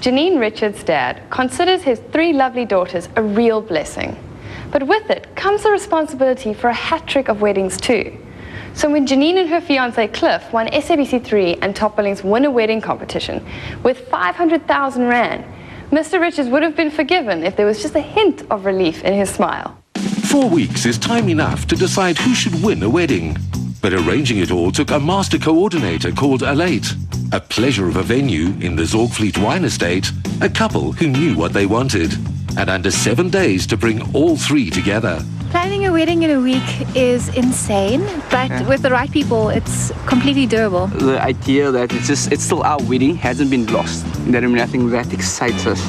Janine Richards' dad considers his 3 lovely daughters a real blessing. But with it comes the responsibility for a hat-trick of weddings too. So when Janine and her fiancé Cliff won SABC 3 and Top Billing's Win a Wedding competition with 500,000 Rand, Mr. Richards would have been forgiven if there was just a hint of relief in his smile. 4 weeks is time enough to decide who should win a wedding. But arranging it all took a master coordinator called Aleit, a pleasure of a venue in the Zorgvliet wine estate, a couple who knew what they wanted, and under 7 days to bring all 3 together. Planning a wedding in a week is insane, but with the right people, it's completely doable. The idea that it's still our wedding hasn't been lost. I think that excites us.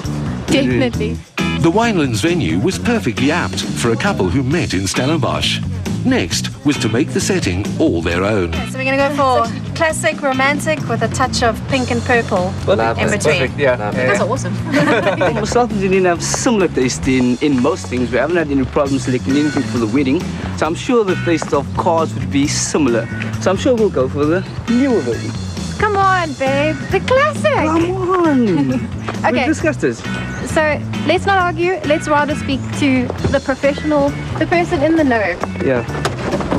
Definitely. The Winelands venue was perfectly apt for a couple who met in Stellenbosch. Next was to make the setting all their own. Okay, so we're going to go for classic, romantic with a touch of pink and purple in between. Perfect, yeah. That's awesome. Myself and Janine have similar taste in most things. We haven't had any problems selecting anything for the wedding. So I'm sure the taste of cars would be similar. So I'm sure we'll go for the newer version. Come on, babe. The classic. Come on. Okay. We've discussed this. So let's not argue. Let's rather speak to the professional, the person in the know. Yeah.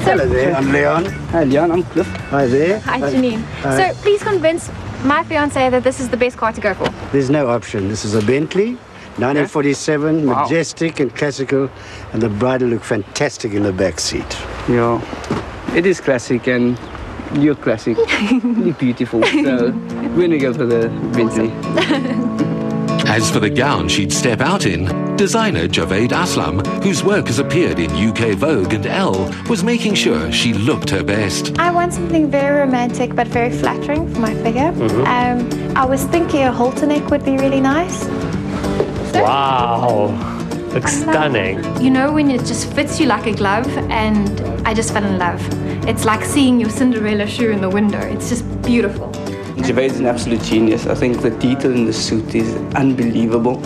Hello there, I'm Leon. Hi, Leon. I'm Cliff. Hi there. Hi, Janine. Hi. So please convince my fiancé that this is the best car to go for. There's no option. This is a Bentley, 1947, Wow. majestic and classical, and the bride will look fantastic in the back seat. Yeah. It is classic and you're classic. Really beautiful. So we're going to go for the Bentley. As for the gown she'd step out in, designer Javed Aslam, whose work has appeared in UK Vogue and Elle, was making sure she looked her best. I want something very romantic but very flattering for my figure. I was thinking a halter neck would be really nice. Wow, looks stunning. You know when it just fits you like a glove, and I just fell in love. It's like seeing your Cinderella shoe in the window. It's just beautiful. Javed is an absolute genius. I think the detail in the suit is unbelievable.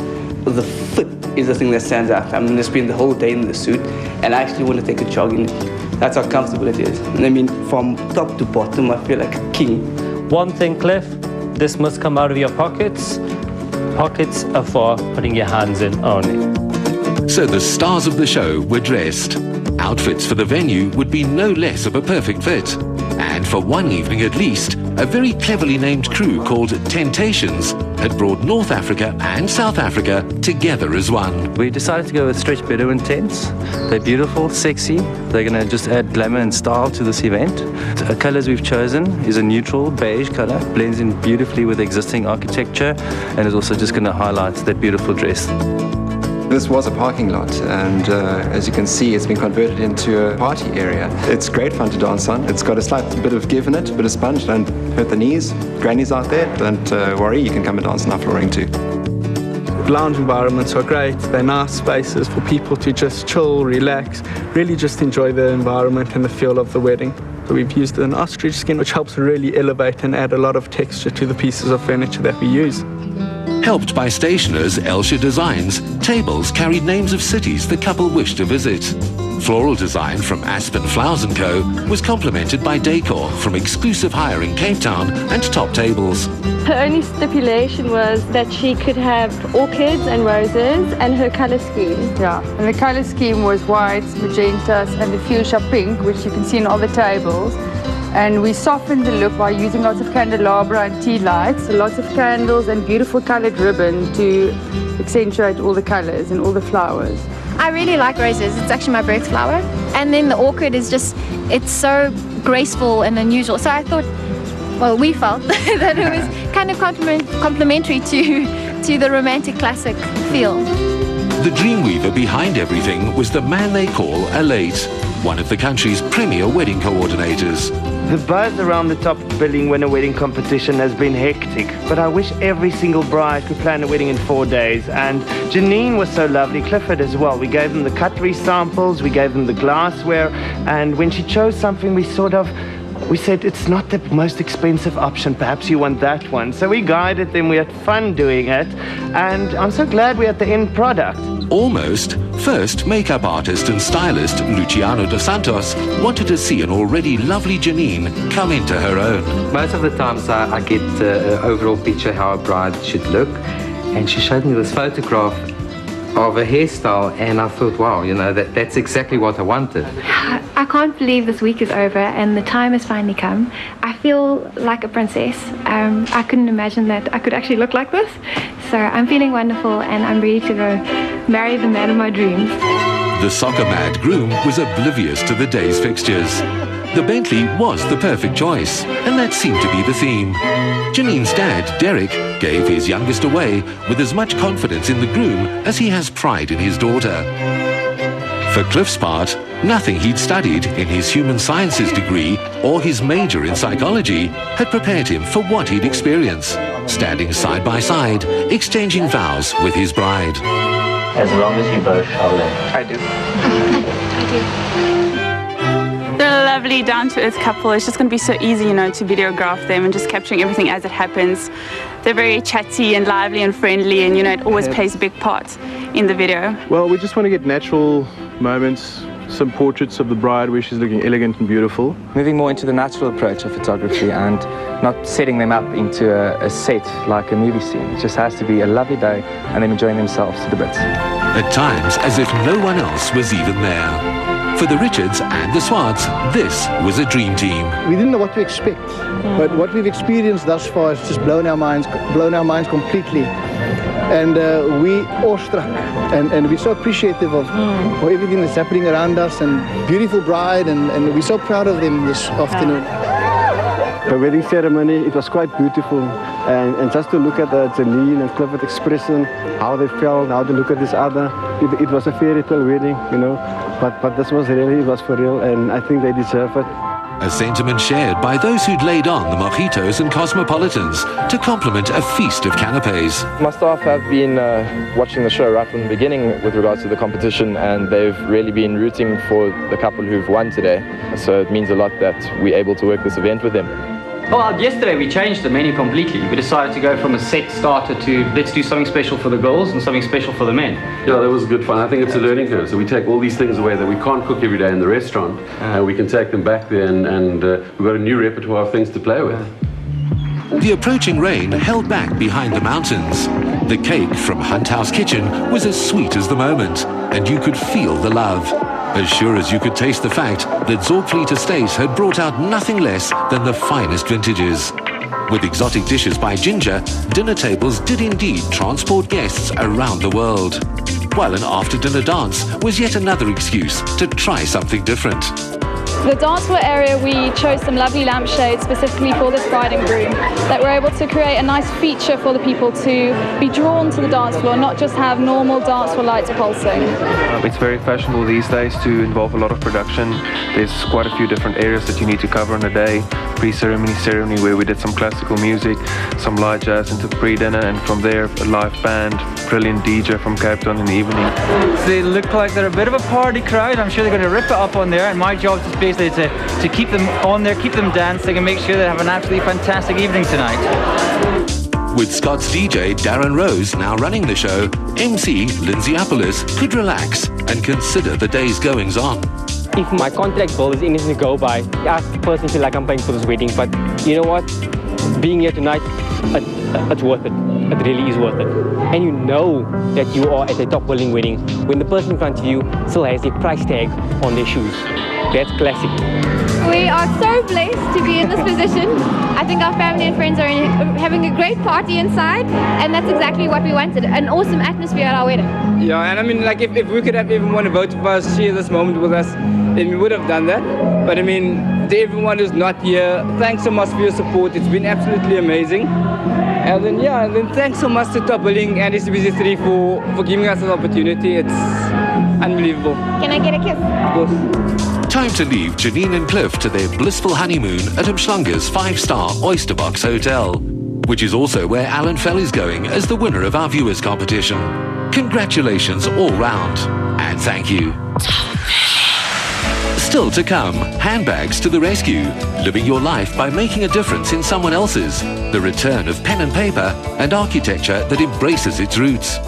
The fit is the thing that stands out. I'm going to spend the whole day in the suit, and I actually want to take a jog in it. That's how comfortable it is. And I mean, from top to bottom, I feel like a king. One thing, Cliff, this must come out of your pockets. Pockets are for putting your hands in only. So the stars of the show were dressed. Outfits for the venue would be no less of a perfect fit. And for one evening at least, a very cleverly named crew called Temptations had brought North Africa and South Africa together as one. We decided to go with stretch Bedouin tents. They're beautiful, sexy. They're going to just add glamour and style to this event. The colors we've chosen is a neutral beige color, blends in beautifully with existing architecture, and is also just going to highlight that beautiful dress. This was a parking lot, and as you can see, it's been converted into a party area. It's great fun to dance on. It's got a slight bit of give in it, a bit of sponge. Don't hurt the knees. Grannies out there, don't worry, you can come and dance on our flooring too. Lounge environments are great. They're nice spaces for people to just chill, relax, really just enjoy the environment and the feel of the wedding. So we've used an ostrich skin, which helps really elevate and add a lot of texture to the pieces of furniture that we use. Helped by stationers Elsha Designs, tables carried names of cities the couple wished to visit. Floral design from Aspen Flowers & Co. was complemented by decor from exclusive hire in Cape Town and Top Tables. Her only stipulation was that she could have orchids and roses and her colour scheme. Yeah, and the colour scheme was whites, magentas and the fuchsia pink, which you can see in all the tables. And we softened the look by using lots of candelabra and tea lights, lots of candles and beautiful coloured ribbon to accentuate all the colours and all the flowers. I really like roses. It's actually my birth flower. And then the orchid is just, it's so graceful and unusual. So I thought, well, we felt that it was kind of complementary to the romantic classic feel. The dreamweaver behind everything was the man they call Aleit, one of the country's premier wedding coordinators. The buzz around the Top Billing Win a Wedding competition has been hectic, but I wish every single bride could plan a wedding in 4 days. And Janine was so lovely, Clifford as well. We gave them the cutlery samples, we gave them the glassware, and when she chose something, we said, it's not the most expensive option, perhaps you want that one. So we guided them, we had fun doing it, and I'm so glad we're at the end product. Almost. First, makeup artist and stylist Luciano dos Santos wanted to see an already lovely Janine come into her own. Most of the times I get the overall picture how a bride should look, and she showed me this photograph of a hairstyle, and I thought, wow, you know, that's exactly what I wanted. I can't believe this week is over and the time has finally come. I feel like a princess. I couldn't imagine that I could actually look like this. So I'm feeling wonderful, and I'm ready to go marry the man of my dreams. The soccer-mad groom was oblivious to the day's fixtures. The Bentley was the perfect choice, and that seemed to be the theme. Janine's dad, Derek, gave his youngest away with as much confidence in the groom as he has pride in his daughter. For Cliff's part, nothing he'd studied in his human sciences degree or his major in psychology had prepared him for what he'd experience, standing side by side, exchanging vows with his bride. As long as you both shall live. I do. They're a lovely, down-to-earth couple. It's just going to be so easy, you know, to videograph them and just capturing everything as it happens. They're very chatty and lively and friendly, and, you know, it always plays a big part in the video. Well, we just want to get natural moments, some portraits of the bride where she's looking elegant and beautiful. Moving more into the natural approach of photography and not setting them up into a set like a movie scene. It just has to be a lovely day and them enjoying themselves to the bits. At times, as if no one else was even there. For the Richards and the Swarts, this was a dream team. We didn't know what to expect, but what we've experienced thus far has just blown our minds completely. And we awestruck, and we're so appreciative of everything that's happening around us, and beautiful bride, and we're so proud of them this afternoon. The wedding ceremony, it was quite beautiful, and just to look at Janine and Clifford's expression, how they felt, how they look at each other, it was a fairy tale wedding, you know, but this was really, it was for real, and I think they deserve it. A sentiment shared by those who'd laid on the mojitos and cosmopolitans to complement a feast of canapes. My staff have been watching the show right from the beginning with regards to the competition, and they've really been rooting for the couple who've won today. So it means a lot that we're able to work this event with them. Well, yesterday we changed the menu completely. We decided to go from a set starter to let's do something special for the girls and something special for the men. Yeah, that was good fun. I think it's a learning curve. So we take all these things away that we can't cook every day in the restaurant. We can take them back there, and we've got a new repertoire of things to play with. The approaching rain held back behind the mountains. The cake from Hunt House Kitchen was as sweet as the moment, and you could feel the love. As sure as you could taste the fact that Zorgfleet Estate had brought out nothing less than the finest vintages. With exotic dishes by Ginger, dinner tables did indeed transport guests around the world. While an after-dinner dance was yet another excuse to try something different. For the dance floor area, we chose some lovely lampshades specifically for this bride and groom that were able to create a nice feature for the people to be drawn to the dance floor, not just have normal dance floor lights pulsing. It's very fashionable these days to involve a lot of production. There's quite a few different areas that you need to cover in a day. Pre-ceremony, ceremony, where we did some classical music, some light jazz into pre-dinner, and from there a live band, brilliant DJ from Cape Town in the evening. They look like they're a bit of a party crowd. I'm sure they're going to rip it up on there, and my job is basically to keep them on there, keep them dancing, and make sure they have an absolutely fantastic evening tonight. With Scott's DJ Darren Rose now running the show, MC Lindsay Appolis could relax and consider the day's goings on. If my contract bill is anything to go by, I personally feel like I'm paying for this wedding, but you know what? Being here tonight, it's worth it. It really is worth it. And you know that you are at a top billing wedding when the person in front of you still has a price tag on their shoes. That's classic. We are so blessed to be in this position. I think our family and friends are having a great party inside, and that's exactly what we wanted, an awesome atmosphere at our wedding. Yeah, and I mean, like, if we could have even one to vote for us, share this moment with us, then we would have done that. But I mean, to everyone who's not here, thanks so much for your support. It's been absolutely amazing. And then, yeah, and then thanks so much to Top Billing and SABC3 for giving us an opportunity. It's unbelievable. Can I get a kiss? Of course. Time to leave Janine and Cliff to their blissful honeymoon at Umschlanger's 5-star Oyster Box Hotel, which is also where Alan Fell is going as the winner of our viewers competition. Congratulations all round, and thank you. Still to come, handbags to the rescue, living your life by making a difference in someone else's, the return of pen and paper, and architecture that embraces its roots.